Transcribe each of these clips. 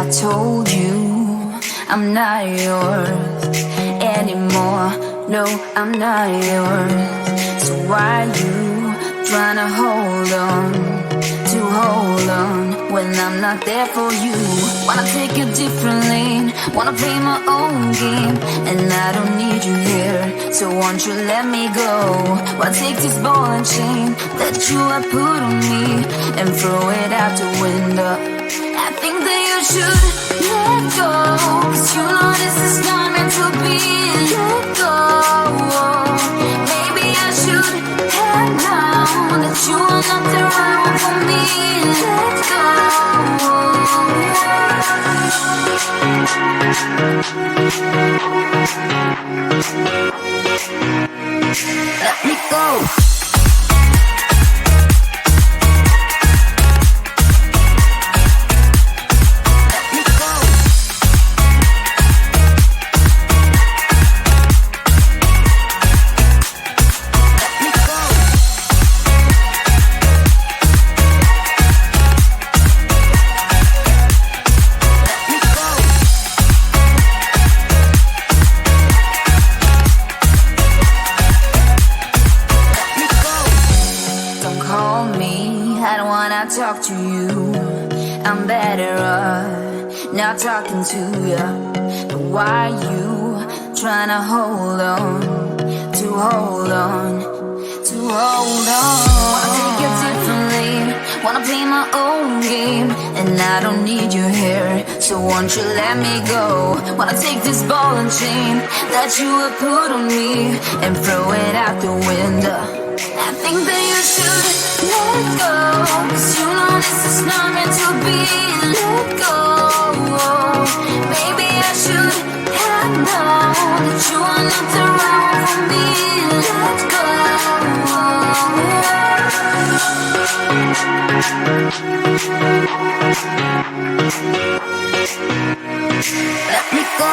I told you I'm not yours anymore. No, I'm not yours. So why you trying to hold on? when I'm not there for you. Wanna take a different lane, wanna play my own game, and I don't need you here, so won't you let me go? Wanna take this ball and chain that you have put on me and throw it out the window. I think that you should let go, 'cause you know this is not meant to be. Let go. Maybe I should have known that you are not the right one for me. Let go. Let me go. Talk to you, I'm better off not talking to you. But why you trying to hold on, to hold on, to hold on? Wanna take a different lane, wanna play my own game, and I don't need you here, so won't you let me go? Wanna take this ball and chain that you have put on me and throw it out the window. I think that you should let go, 'cause you know this is not meant to be. Let go. Maybe I should have known that you are not the right one for me. Let go. Let me go.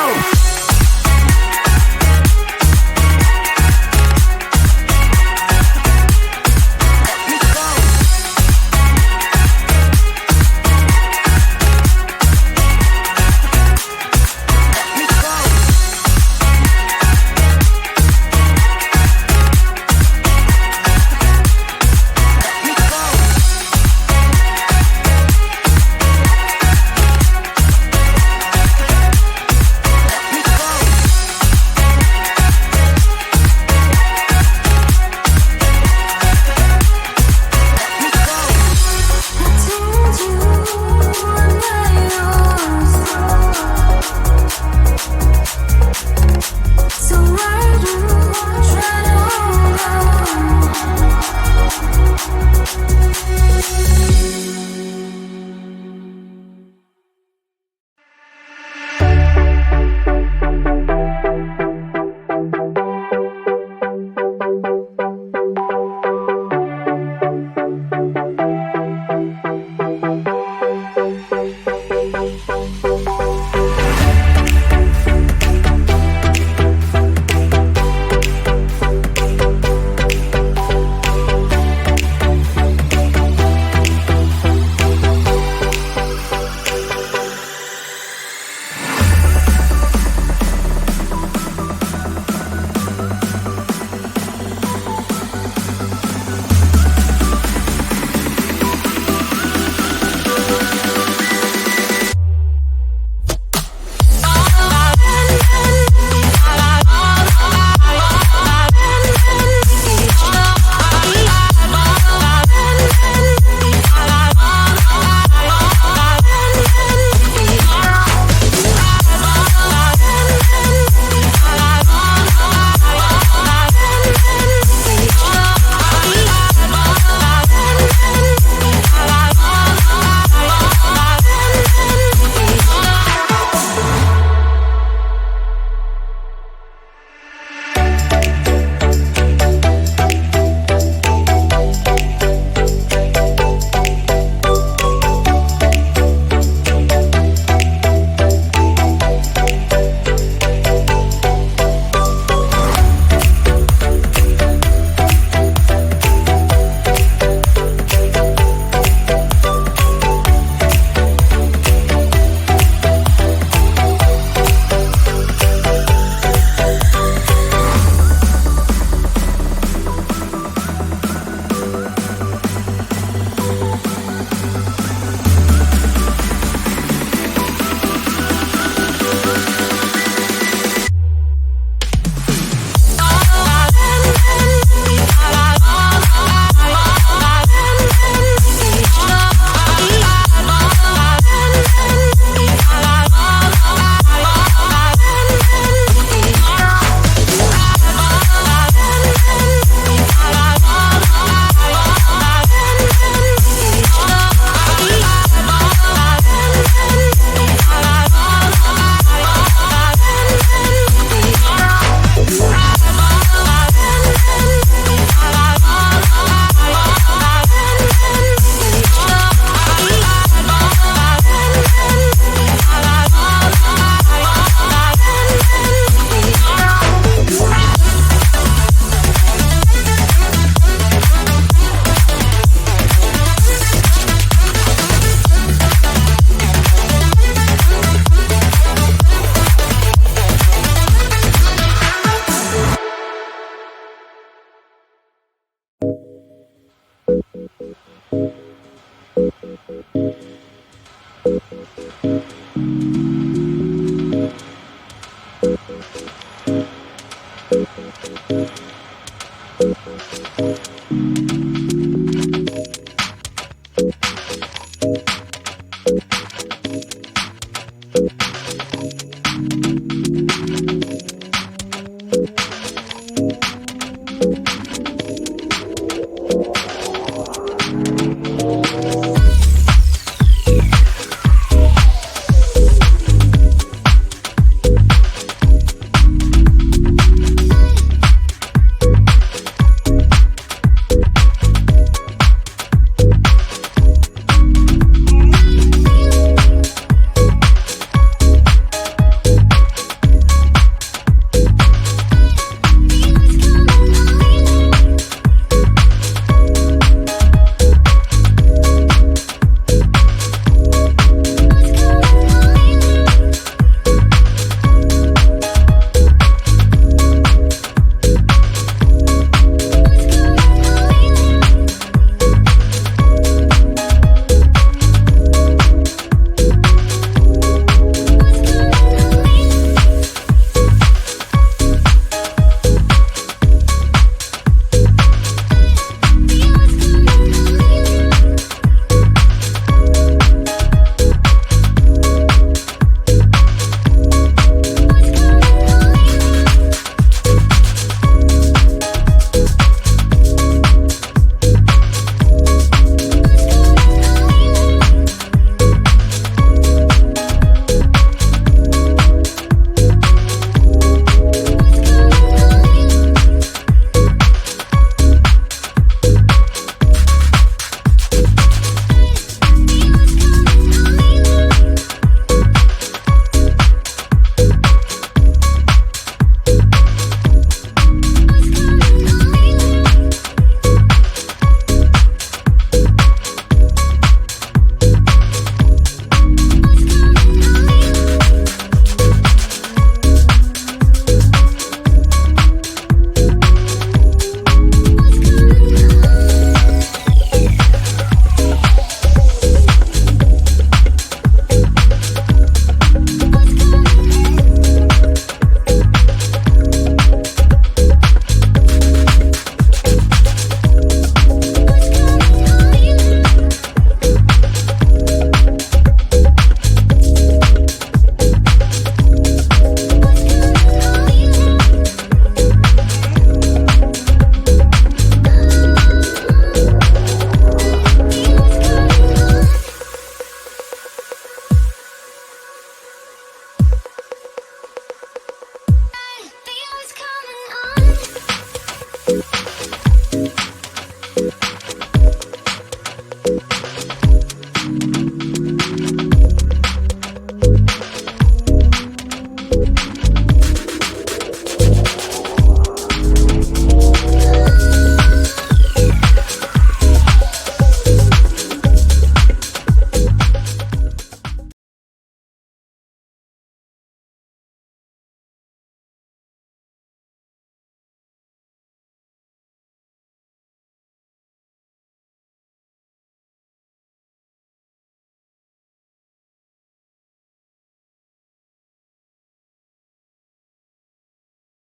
す。